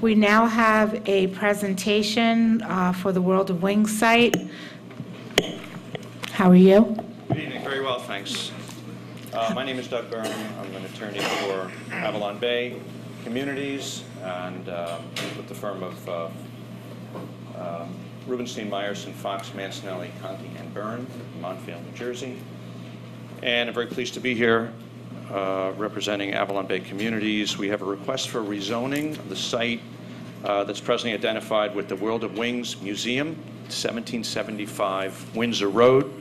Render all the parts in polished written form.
We now have a presentation for the World of Wings site. How are you? Good evening. Very well, thanks. My name is Doug Byrne. I'm an attorney for AvalonBay Communities and with the firm of Rubenstein, Meyerson, Fox, Mancinelli, Conti, and Byrne in Montvale, New Jersey. And I'm very pleased to be here representing AvalonBay Communities. We have a request for rezoning of the site that's presently identified with the World of Wings Museum, 1775 Windsor Road.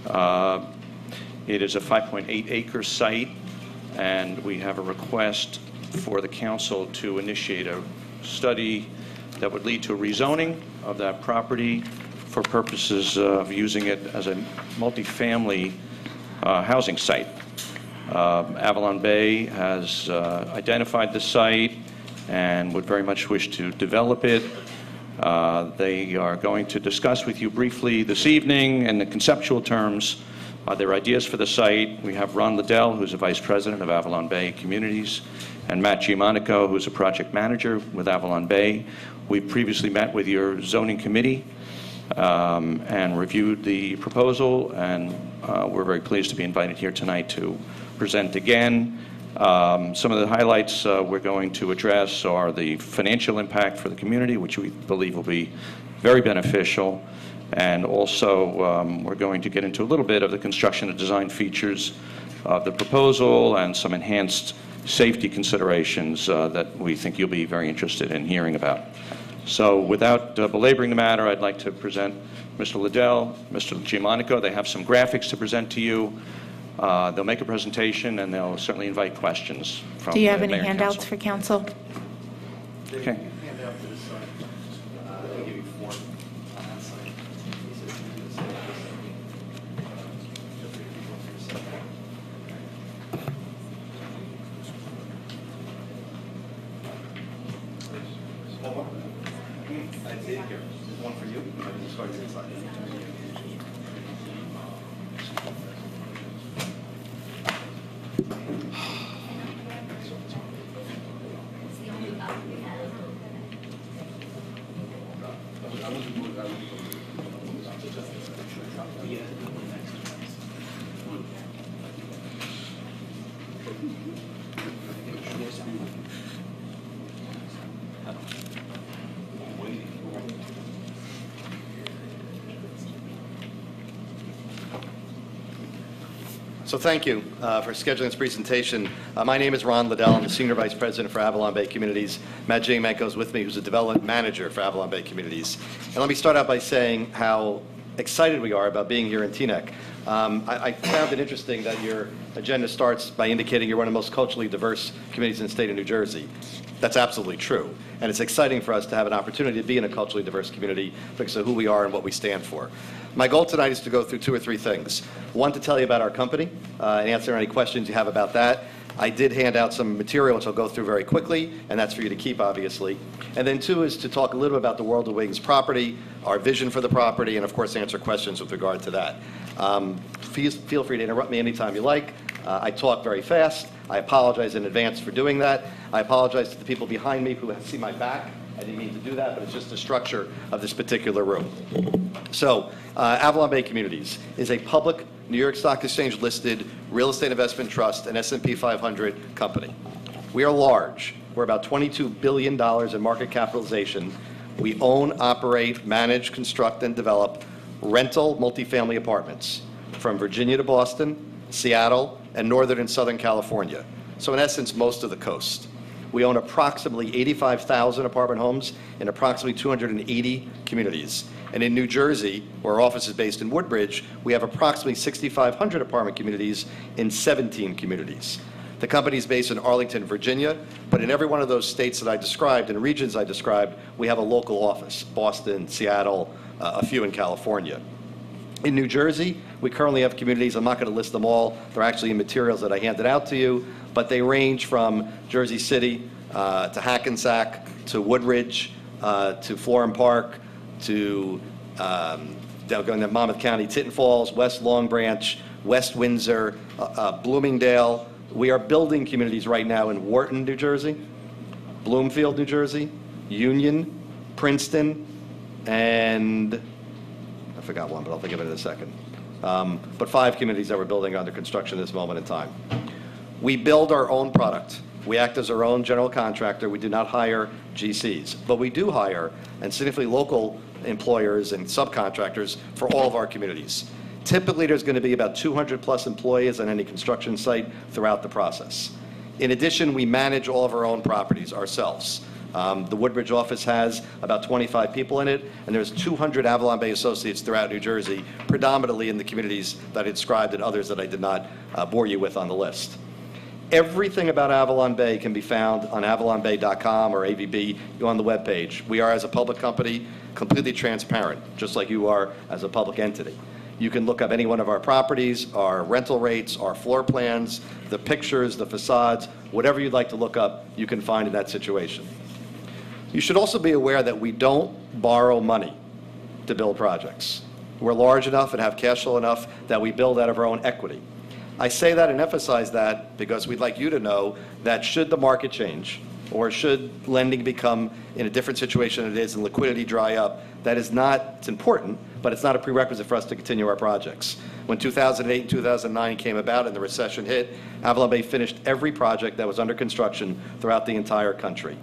It is a 5.8-acre site, and we have a request for the council to initiate a study that would lead to a rezoning of that property for purposes of using it as a multifamily housing site. AvalonBay has identified the site and would very much wish to develop it. They are going to discuss with you briefly this evening in the conceptual terms their ideas for the site. We have Ron Liddell, who's a vice president of AvalonBay Communities, and Matt Giamonico, who's a project manager with AvalonBay. We previously met with your zoning committee and reviewed the proposal, and we're very pleased to be invited here tonight to present again. Some of the highlights we're going to address are the financial impact for the community, which we believe will be very beneficial, and also we're going to get into a little bit of the construction and design features of the proposal and some enhanced safety considerations that we think you'll be very interested in hearing about. So without belaboring the matter, I'd like to present Mr. Liddell, Mr. Giamonico. They have some graphics to present to you. They'll make a presentation, and they'll certainly invite questions from the mayor and council. Do you have any handouts for council? Okay. One for you. So thank you for scheduling this presentation. My name is Ron Liddell. I'm the Senior Vice President for AvalonBay Communities. Matt Giamonico is with me, who's a Development Manager for AvalonBay Communities. And let me start out by saying how excited we are about being here in Teaneck. I found it interesting that your agenda starts by indicating you're one of the most culturally diverse communities in the state of New Jersey. That's absolutely true. And it's exciting for us to have an opportunity to be in a culturally diverse community because of who we are and what we stand for. My goal tonight is to go through 2 or 3 things. One, to tell you about our company and answer any questions you have about that. I did hand out some material, which I'll go through very quickly, and that's for you to keep, obviously. And then 2 is to talk a little about the World of Wings property, our vision for the property, and of course answer questions with regard to that. Feel free to interrupt me anytime you like. I talk very fast. I apologize in advance for doing that. I apologize to the people behind me who see my back. I didn't mean to do that, but it's just the structure of this particular room. So, AvalonBay Communities is a public New York Stock Exchange listed real estate investment trust and S&P 500 company. We are large. We're about $22 billion in market capitalization. We own, operate, manage, construct, and develop rental multifamily apartments from Virginia to Boston, Seattle, and Northern and Southern California. So in essence, most of the coast. We own approximately 85,000 apartment homes in approximately 280 communities. And in New Jersey, where our office is based in Woodbridge, we have approximately 6,500 apartment communities in 17 communities. The company is based in Arlington, Virginia, but in every one of those states that I described and regions I described, we have a local office, Boston, Seattle, a few in California. In New Jersey, we currently have communities, I'm not going to list them all, they're actually in materials that I handed out to you, but they range from Jersey City to Hackensack to Woodridge to Florham Park to going to Monmouth County, Tinton Falls, West Long Branch, West Windsor, Bloomingdale. We are building communities right now in Wharton, New Jersey, Bloomfield, New Jersey, Union, Princeton, and I forgot one, but I'll think of it in a second. But 5 communities that we're building under construction at this moment in time. We build our own product. We act as our own general contractor. We do not hire GCs, but we do hire and significantly local employers and subcontractors for all of our communities. Typically, there's going to be about 200 plus employees on any construction site throughout the process. In addition, we manage all of our own properties ourselves. The Woodbridge office has about 25 people in it, and there's 200 AvalonBay associates throughout New Jersey, predominantly in the communities that I described and others that I did not bore you with on the list. Everything about AvalonBay can be found on AvalonBay.com or AVB on the webpage. We are, as a public company, completely transparent, just like you are as a public entity. You can look up any one of our properties, our rental rates, our floor plans, the pictures, the facades, whatever you'd like to look up, you can find in that situation. You should also be aware that we don't borrow money to build projects. We're large enough and have cash flow enough that we build out of our own equity. I say that and emphasize that because we'd like you to know that should the market change or should lending become in a different situation than it is and liquidity dry up, that is not, it's important, but it's not a prerequisite for us to continue our projects. When 2008 and 2009 came about and the recession hit, AvalonBay finished every project that was under construction throughout the entire country.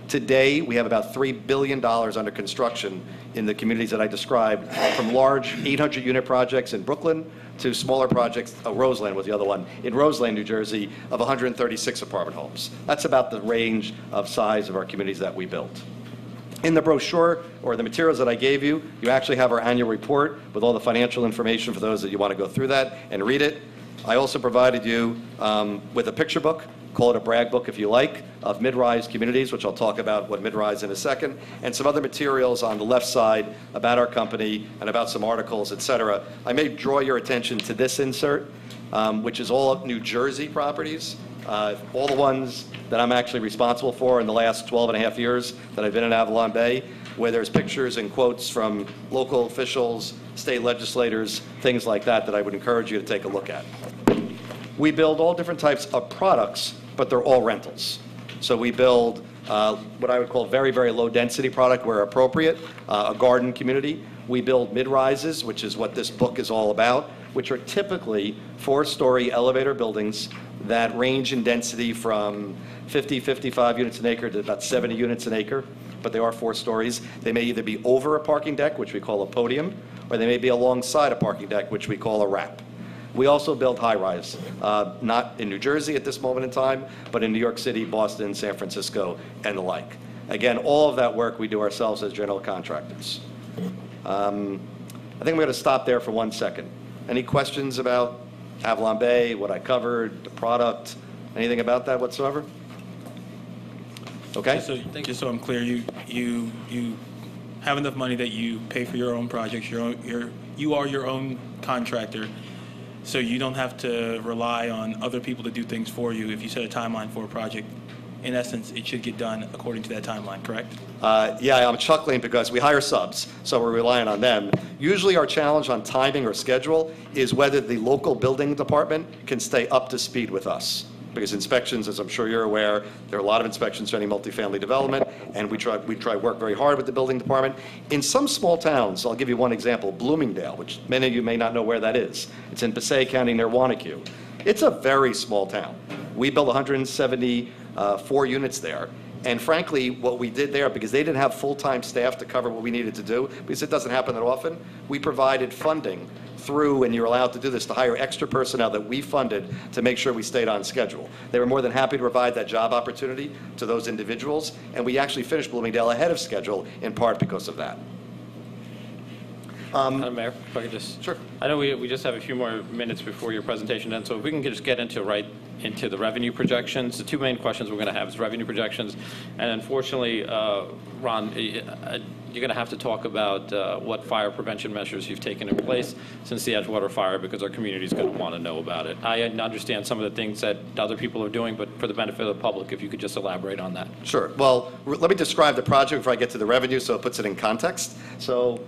Today, we have about $3 billion under construction in the communities that I described, from large 800-unit projects in Brooklyn to smaller projects. Roseland was the other one, in Roseland, New Jersey, of 136 apartment homes. That's about the range of size of our communities that we built. In the brochure, or the materials that I gave you, you actually have our annual report with all the financial information for those that you want to go through that and read it. I also provided you with a picture book, call it a brag book if you like, of mid-rise communities, which I'll talk about what mid-rise in a second, and some other materials on the left side about our company and about some articles, et cetera. I may draw your attention to this insert, which is all New Jersey properties, all the ones that I'm actually responsible for in the last 12 and a half years that I've been in AvalonBay, where there's pictures and quotes from local officials, state legislators, things like that that I would encourage you to take a look at. We build all different types of products, but they're all rentals. So we build what I would call very, very low density product where appropriate, a garden community. We build mid-rises, which is what this book is all about, which are typically 4-story elevator buildings that range in density from 50, 55 units an acre to about 70 units an acre, but they are 4 stories. They may either be over a parking deck, which we call a podium, or they may be alongside a parking deck, which we call a wrap. We also build high-rise, not in New Jersey at this moment in time, but in New York City, Boston, San Francisco, and the like. Again, all of that work we do ourselves as general contractors. I think I'm going to stop there for 1 second. Any questions about AvalonBay, what I covered, the product, anything about that whatsoever? Okay? Just so I'm clear, you have enough money that you pay for your own projects. You are your own contractor. So you don't have to rely on other people to do things for you. If you set a timeline for a project, in essence, it should get done according to that timeline, correct? Yeah, I'm chuckling because we hire subs, so we're relying on them. Usually our challenge on timing or schedule is whether the local building department can stay up to speed with us. Because inspections, as I'm sure you're aware, there are a lot of inspections for any multifamily development, and we try to work very hard with the building department. In some small towns, I'll give you one example, Bloomingdale, which many of you may not know where that is. It's in Passaic County near Wanacue. It's a very small town. We built 174 units there. And frankly, what we did there, because they didn't have full-time staff to cover what we needed to do, because it doesn't happen that often, we provided funding through, and you're allowed to do this, to hire extra personnel that we funded to make sure we stayed on schedule. They were more than happy to provide that job opportunity to those individuals, and we actually finished Bloomingdale ahead of schedule, in part because of that. Madam Mayor, if I could just... Sure. I know we just have a few more minutes before your presentation ends, so if we can just get into the revenue projections. The 2 main questions we're going to have is revenue projections, and unfortunately, Ron, you're going to have to talk about what fire prevention measures you've taken in place since the Edgewater fire, because our community is going to want to know about it. I understand some of the things that other people are doing, but for the benefit of the public, if you could just elaborate on that. Sure. Well, let me describe the project before I get to the revenue so it puts it in context. So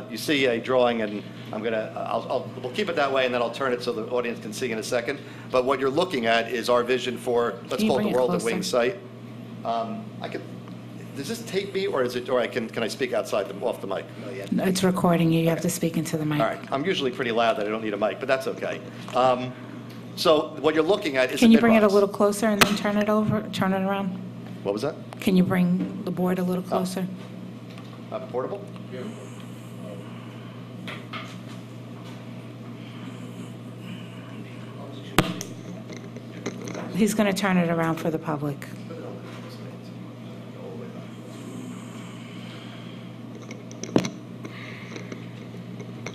you see a drawing, and we'll keep it that way, and then I'll turn it so the audience can see in a second. But what you're looking at is our vision for, let's call it the World of Wings site. Does this tape me, or is it, or can I speak outside, off the mic? It's recording you. You have to speak into the mic. All right. I'm usually pretty loud that I don't need a mic, but that's okay. So what you're looking at is Can a you bring it a mid-rise. little closer and then turn it around? What was that? Can you bring the board a little closer? Portable? He's going to turn it around for the public.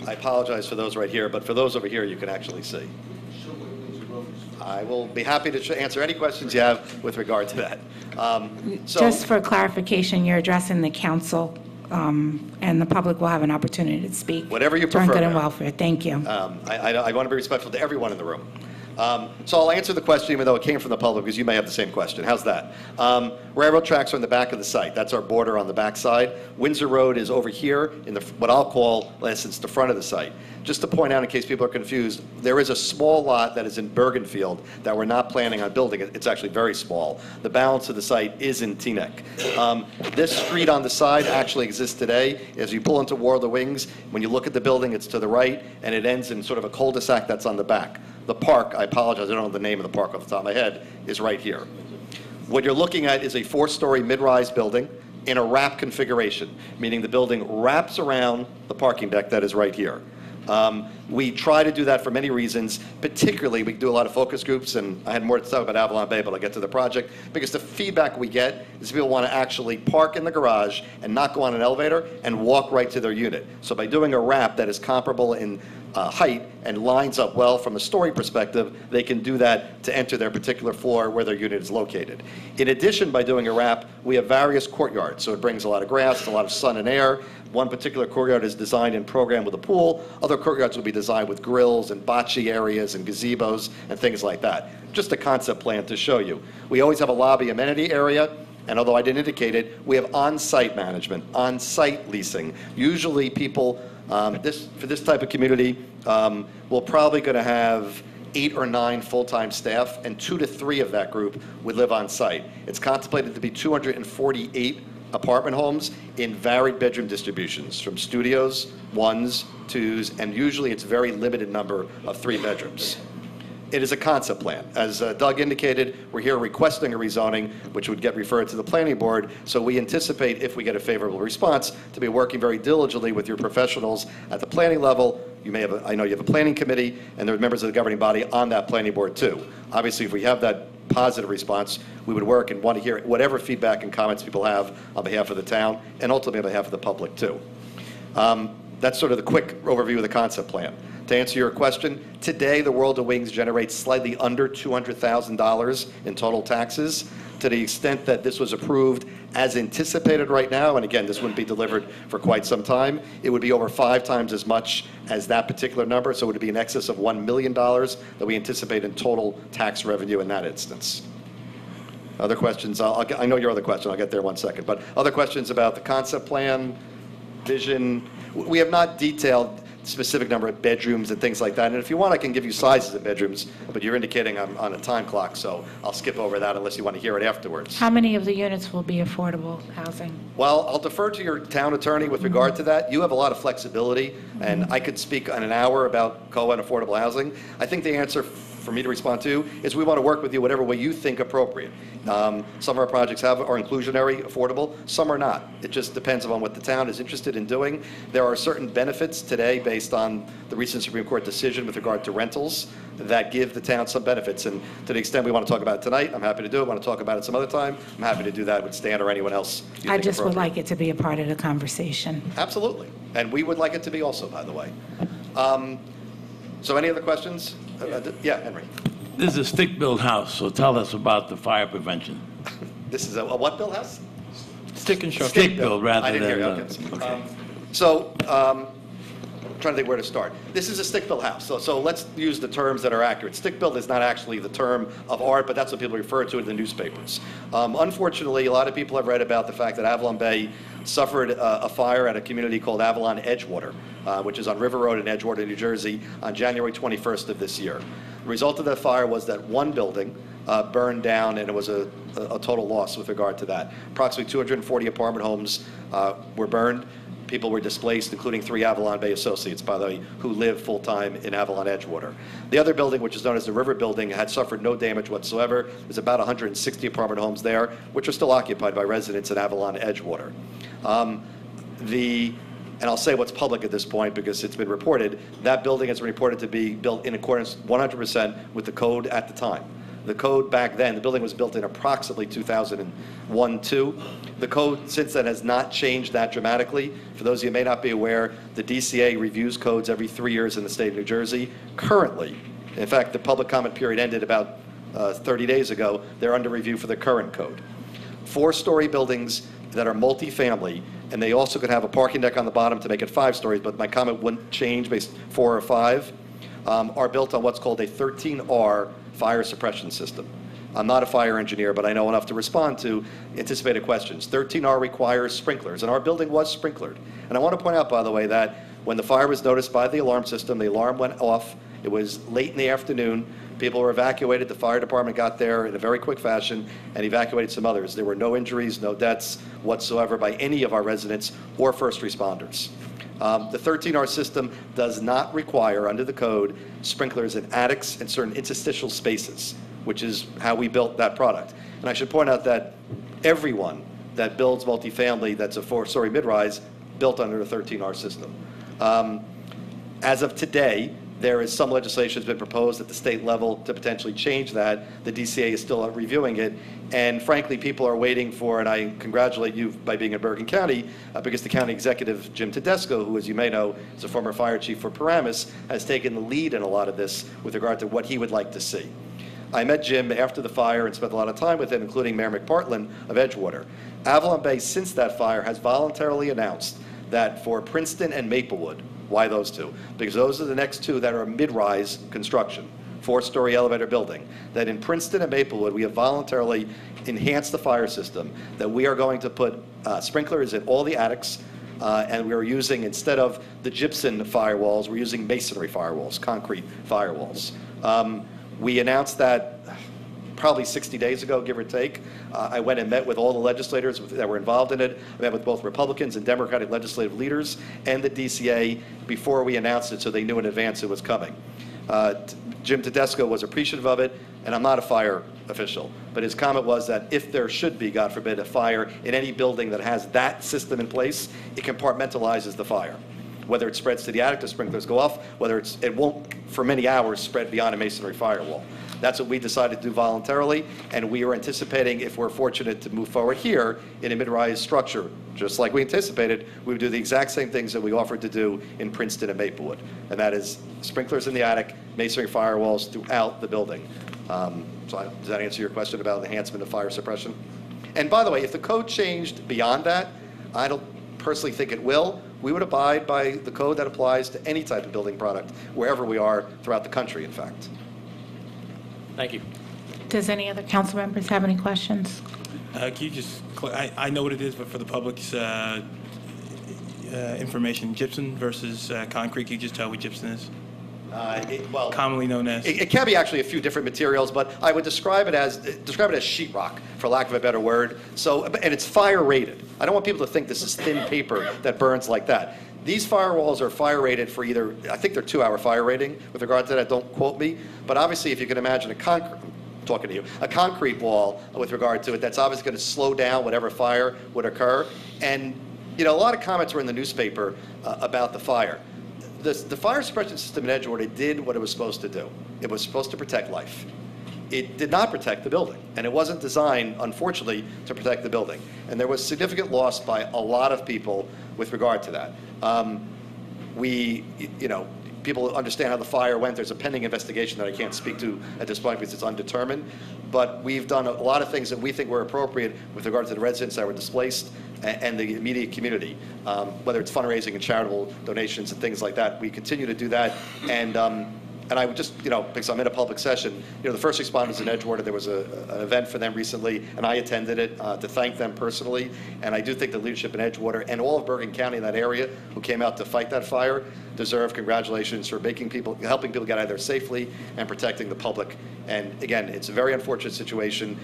I apologize for those right here, but for those over here, you can actually see. I will be happy to answer any questions you have with regard to that. Just for clarification, you're addressing the council, and the public will have an opportunity to speak. Whatever you During prefer, good and ma'am. welfare. Thank you. I want to be respectful to everyone in the room. So I'll answer the question even though it came from the public, because you may have the same question. How's that? Railroad tracks are in the back of the site. That's our border on the back side. Windsor Road is over here in what I'll call, in essence, the front of the site. Just to point out, in case people are confused, there is a small lot that is in Bergenfield that we're not planning on building. It's actually very small. The balance of the site is in Teaneck. This street on the side actually exists today. As you pull into War of the Wings, when you look at the building, it's to the right, and it ends in sort of a cul-de-sac that's on the back. The park, I apologize, I don't know the name of the park off the top of my head, is right here. What you're looking at is a 4-story mid-rise building in a wrap configuration, meaning the building wraps around the parking deck that is right here. We try to do that for many reasons. Particularly, we do a lot of focus groups, and I had more to talk about AvalonBay, but I'll get to the project, because the feedback we get is people want to actually park in the garage and not go on an elevator and walk right to their unit. So by doing a wrap that is comparable in height and lines up well from a story perspective, they can do that to enter their particular floor where their unit is located. In addition, by doing a wrap, we have various courtyards, so it brings a lot of grass, a lot of sun and air. One particular courtyard is designed and programmed with a pool. Other courtyards will be designed with grills and bocce areas and gazebos and things like that. Just a concept plan to show you. We always have a lobby amenity area, and although I didn't indicate it, we have on-site management, on-site leasing. Usually people, for this type of community, we're probably going to have 8 or 9 full-time staff, and 2 to 3 of that group would live on site. It's contemplated to be 248 apartment homes in varied bedroom distributions, from studios, 1s, 2s, and usually it's very limited number of 3 bedrooms. It is a concept plan. As Doug indicated, we're here requesting a rezoning, which would get referred to the planning board, so we anticipate, if we get a favorable response, to be working very diligently with your professionals at the planning level. You may have I know you have a planning committee, and there are members of the governing body on that planning board too. Obviously, if we have that positive response, we would work and want to hear whatever feedback and comments people have on behalf of the town, and ultimately on behalf of the public too. That's sort of the quick overview of the concept plan. To answer your question, today the World of Wings generates slightly under $200,000 in total taxes. To the extent that this was approved as anticipated right now, and again, this wouldn't be delivered for quite some time, it would be over 5 times as much as that particular number, so it would be in excess of $1 million that we anticipate in total tax revenue in that instance. Other questions? I know your other question, I'll get there in 1 second, but other questions about the concept plan, vision? We have not detailed specific number of bedrooms and things like that. And if you want, I can give you sizes of bedrooms, but you're indicating I'm on a time clock, so I'll skip over that unless you want to hear it afterwards. How many of the units will be affordable housing? Well, I'll defer to your town attorney with regard to that. You have a lot of flexibility, and I could speak in an hour about COA and affordable housing. I think the answer for me to respond to is we want to work with you whatever way you think appropriate. Some of our projects are inclusionary, affordable, some are not. It just depends upon what the town is interested in doing. There are certain benefits today based on the recent Supreme Court decision with regard to rentals that give the town some benefits. And to the extent we want to talk about it tonight, I'm happy to do it. Want to talk about it some other time, I'm happy to do that with Stan or anyone else you I think just would appropriate. like it to be a part of the conversation. Absolutely. And we would like it to be also, by the way. So any other questions? Yeah, Henry. This is a stick-built house, so tell us about the fire prevention. This is a what build house? Stick and show. Stick-built rather I didn't hear than... you. Okay. okay. So, I'm trying to think where to start. This is a stick-built house, so let's use the terms that are accurate. Stick-built is not actually the term of art, but that's what people refer to in the newspapers. Unfortunately, a lot of people have read about the fact that AvalonBay suffered a fire at a community called Avalon Edgewater. which is on River Road in Edgewater, New Jersey, on January 21st of this year. The result of that fire was that one building burned down, and it was a total loss with regard to that. Approximately 240 apartment homes were burned. People were displaced, including 3 AvalonBay associates, by the way, who live full-time in Avalon Edgewater. The other building, which is known as the River Building, had suffered no damage whatsoever. There's about 160 apartment homes there, which are still occupied by residents in Avalon Edgewater. And I'll say what's public at this point because it's been reported, that building has been reported to be built in accordance 100% with the code at the time. The code back then, the building was built in approximately 2001-2. The code since then has not changed that dramatically. For those of you who may not be aware, the DCA reviews codes every 3 years in the state of New Jersey. Currently, in fact, the public comment period ended about 30 days ago. They're under review for the current code. 4-story buildings that are multifamily, and they also could have a parking deck on the bottom to make it 5 stories, but my comment wouldn't change based 4 or 5, are built on what's called a 13R fire suppression system. I'm not a fire engineer, but I know enough to respond to anticipated questions. 13R requires sprinklers, and our building was sprinklered. And I want to point out, by the way, that when the fire was noticed by the alarm system, the alarm went off. It was late in the afternoon. People were evacuated. The fire department got there in a very quick fashion and evacuated some others. There were no injuries, no deaths whatsoever by any of our residents or first responders. The 13R system does not require, under the code, sprinklers in attics and certain interstitial spaces, which is how we built that product. And I should point out that everyone that builds multifamily that's a 4-story mid-rise built under the 13R system. As of today, there is some legislation that's been proposed at the state level to potentially change that. The DCA is still reviewing it. And frankly, people are waiting for, and I congratulate you by being in Bergen County, because the county executive, Jim Tedesco, who, as you may know, is a former fire chief for Paramus, has taken the lead in a lot of this with regard to what he would like to see. I met Jim after the fire and spent a lot of time with him, including Mayor McPartland of Edgewater. AvalonBay, since that fire, has voluntarily announced that for Princeton and Maplewood, why those two? Because those are the next two that are mid-rise construction, 4-story elevator building, that in Princeton and Maplewood, we have voluntarily enhanced the fire system, that we are going to put sprinklers in all the attics, and we are using, instead of the gypsum firewalls, we're using masonry firewalls, concrete firewalls. We announced that probably 60 days ago, give or take. I went and met with all the legislators that were involved in it. I met with both Republicans and Democratic legislative leaders and the DCA before we announced it, so they knew in advance it was coming. Jim Tedesco was appreciative of it, and I'm not a fire official, but his comment was that if there should be, God forbid, a fire in any building that has that system in place, it compartmentalizes the fire. Whether it spreads to the attic, the sprinklers go off, whether it won't, for many hours, spread beyond a masonry firewall. That's what we decided to do voluntarily, and we are anticipating, if we're fortunate to move forward here in a mid-rise structure, just like we anticipated, we would do the exact same things that we offered to do in Princeton and Maplewood, and that is sprinklers in the attic, masonry firewalls throughout the building. So does that answer your question about enhancement of fire suppression? And by the way, if the code changed beyond that, I don't personally think it will. We would abide by the code that applies to any type of building product, wherever we are throughout the country, in fact. Thank you. Does any other council members have any questions? Can you just, I know what it is, but for the public's information, gypsum versus concrete, can you just tell what gypsum is? Well, commonly known as? It can be actually a few different materials, but I would describe it as sheetrock, for lack of a better word. So, and it's fire rated. I don't want people to think this is thin paper that burns like that. These firewalls are fire rated for either, I think they're 2-hour fire rating. With regard to that, don't quote me. But obviously, if you can imagine a concrete wall with regard to it, that's obviously going to slow down whatever fire would occur. And, you know, a lot of comments were in the newspaper about the fire. The fire suppression system in Edgewater did what it was supposed to do. It was supposed to protect life. It did not protect the building, and it wasn't designed, unfortunately, to protect the building. And there was significant loss by a lot of people with regard to that. People understand how the fire went. There's a pending investigation that I can't speak to at this point because it's undetermined. But we've done a lot of things that we think were appropriate with regard to the residents that were displaced and the immediate community, whether it's fundraising and charitable donations and things like that. We continue to do that. And And I would just, because I'm in a public session, the first responders in Edgewater, there was an event for them recently, and I attended it to thank them personally. And I do think the leadership in Edgewater and all of Bergen County in that area who came out to fight that fire deserve congratulations for helping people get out of there safely and protecting the public. And again, it's a very unfortunate situation.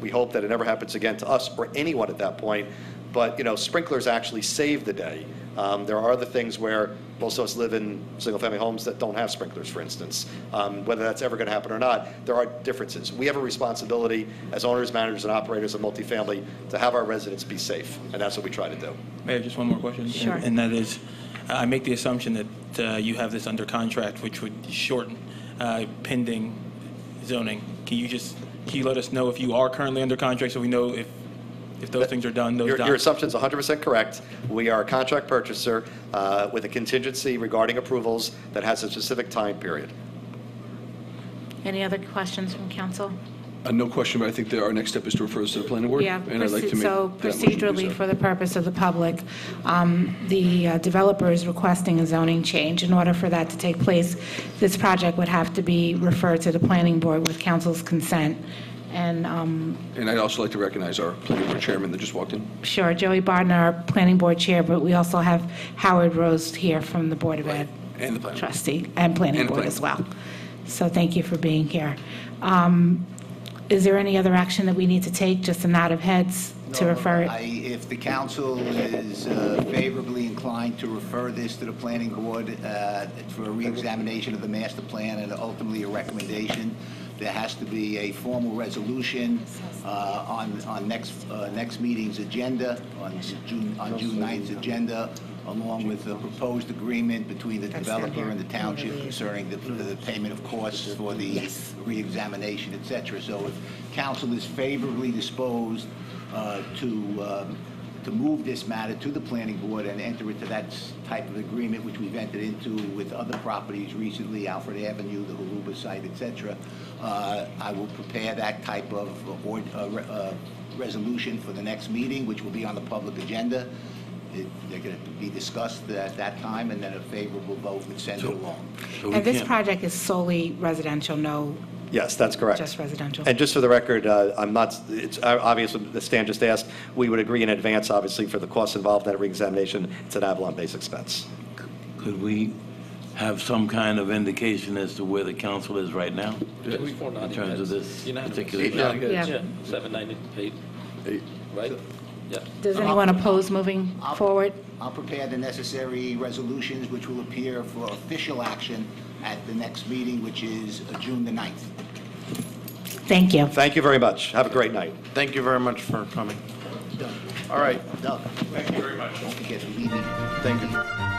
We hope that it never happens again to us or anyone at that point. But, sprinklers actually save the day. There are other things where most of us live in single-family homes that don't have sprinklers, for instance. Whether that's ever going to happen or not, there are differences. We have a responsibility as owners, managers, and operators of multifamily to have our residents be safe, and that's what we try to do. Mayor, just one more question. Sure. And that is, I make the assumption that you have this under contract, which would shorten pending zoning. Can you let us know if you are currently under contract so we know if those things are done, Your assumption's 100% correct. We are a contract purchaser with a contingency regarding approvals that has a specific time period. Any other questions from council? No question, but I think that our next step is to refer this to the planning board. Yeah, and I'd like to make so that motion, please, procedurally, sir. for the purpose of the public, the developer is requesting a zoning change. In order for that to take place, this project would have to be referred to the planning board with council's consent. And And I'd also like to recognize our planning board chairman that just walked in. sure, Joey Barden, our planning board chair, but we also have Howard Rose here from the Board of Ed. And the planning board. Trustee, and planning And board planning as well. So thank you for being here. Is there any other action that we need to take, just a nod of heads to No, refer it? If the council is favorably inclined to refer this to the planning board for a reexamination of the master plan and ultimately a recommendation, there has to be a formal resolution on next meeting's agenda, on June 9th's agenda, along with the proposed agreement between the developer and the township concerning the payment of costs for the reexamination, et cetera. So if council is favorably disposed to move this matter to the planning board and enter into that type of agreement, which we've entered into with other properties recently, Alfred Avenue, the Haluba site, et cetera, I will prepare that type of resolution for the next meeting, which will be on the public agenda. They're going to be discussed at that time, and then a favorable vote would send it along. So we And this can't- project is solely residential, no, Yes, that's correct. just residential? And just for the record, it's obvious, the Stan just asked, we would agree in advance, obviously, for the costs involved in that reexamination. It's an AvalonBay's expense. Could we have some kind of indication as to where the council is right now? It was 490 In terms of heads. this Unanimous. particular issue? Yeah. 798, right? Yeah. Does anyone oppose moving forward? I'll prepare the necessary resolutions, which will appear for official action at the next meeting, which is June the 9th. Thank you. Thank you very much. Have a great night. Thank you very much for coming. Doug. All right. Doug. Thank you very much. Don't forget to leave me. Thank you.